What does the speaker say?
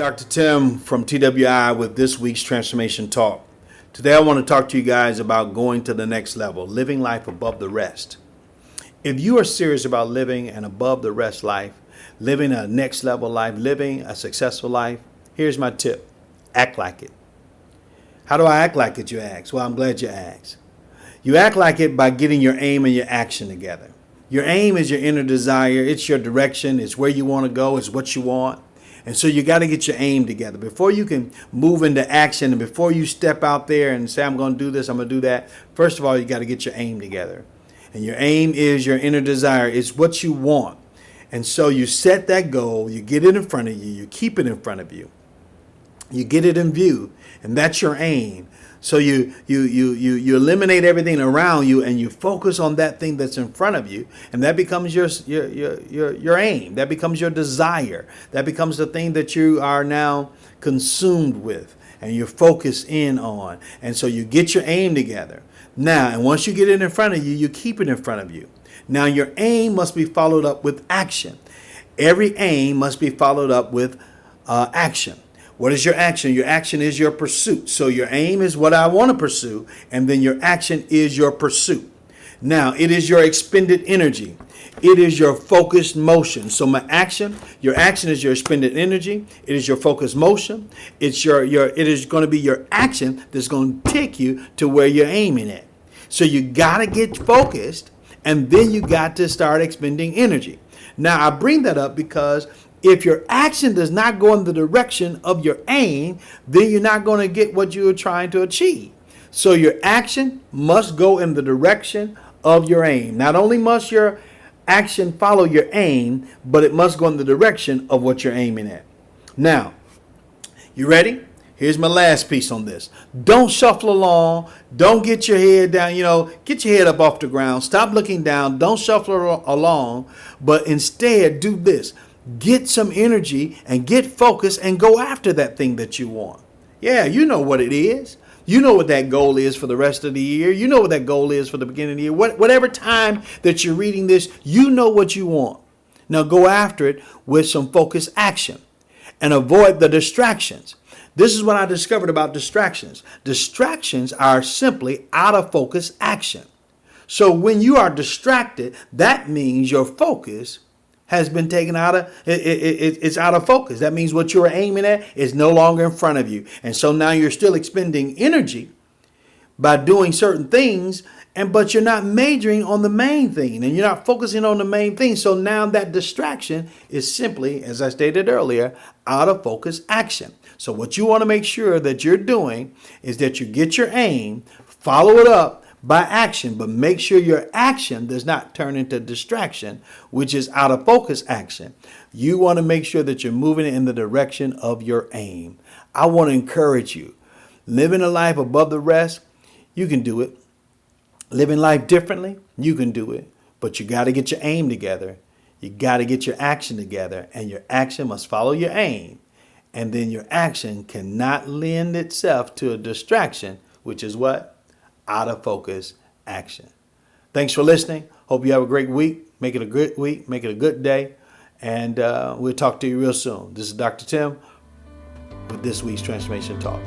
Dr. Tim from TWI with this week's Transformation Talk. Today I want to talk to you guys about going to the next level, living life above the rest. If you are serious about living an above the rest life, living a next level life, living a successful life, here's my tip. Act like it. How do I act like it, you ask? Well, I'm glad you asked. You act like it by getting your aim and your action together. Your aim is your inner desire. It's your direction. It's where you want to go. It's what you want. And so you got to get your aim together. Before you can move into action and before you step out there and say, I'm going to do this, I'm going to do that, first of all, you got to get your aim together. And your aim is your inner desire. It's what you want. And so you set that goal, you get it in front of you, you keep it in front of you. You get it in view, and that's your aim. So you eliminate everything around you and you focus on that thing that's in front of you, and that becomes your aim. That becomes your desire. That becomes the thing that you are now consumed with and you focus in on. And so you get your aim together. Now, and once you get it in front of you, you keep it in front of you. Now your aim must be followed up with action. Every aim must be followed up with action. What is your action? Your action is your pursuit. So your aim is what I want to pursue, and then your action is your pursuit. Now, it is your expended energy. It is your focused motion. So your action is your expended energy. It is your focused motion. It is going to be your action that's going to take you to where you're aiming at. So you got to get focused, and then you got to start expending energy. Now, I bring that up because if your action does not go in the direction of your aim, then you're not going to get what you're trying to achieve. So your action must go in the direction of your aim. Not only must your action follow your aim, but it must go in the direction of what you're aiming at. Now, you ready? Here's my last piece on this. Don't shuffle along. Don't get your head down. Get your head up off the ground. Stop looking down. Don't shuffle along, but instead do this. Get some energy and get focused and go after that thing that you want. Yeah, you know what it is. You know what that goal is for the rest of the year. You know what that goal is for the beginning of the year. Whatever time that you're reading this, you know what you want. Now go after it with some focused action and avoid the distractions. This is what I discovered about distractions. Distractions are simply out of focus action. So when you are distracted, that means your focus has been taken out of, it's out of focus. That means what you were aiming at is no longer in front of you. And so now you're still expending energy by doing certain things, but you're not majoring on the main thing and you're not focusing on the main thing. So now that distraction is simply, as I stated earlier, out of focus action. So what you want to make sure that you're doing is that you get your aim, follow it up by action, but make sure your action does not turn into distraction, which is out of focus action. You want to make sure that you're moving in the direction of your aim. I want to encourage you. Living a life above the rest, you can do it. Living life differently, you can do it. But you got to get your aim together. You got to get your action together, and your action must follow your aim. And then your action cannot lend itself to a distraction, which is what? Out of focus action. Thanks for listening. Hope you have a great week. Make it a good week. Make it a good day. And we'll talk to you real soon. This is Dr. Tim with this week's Transformation Talk.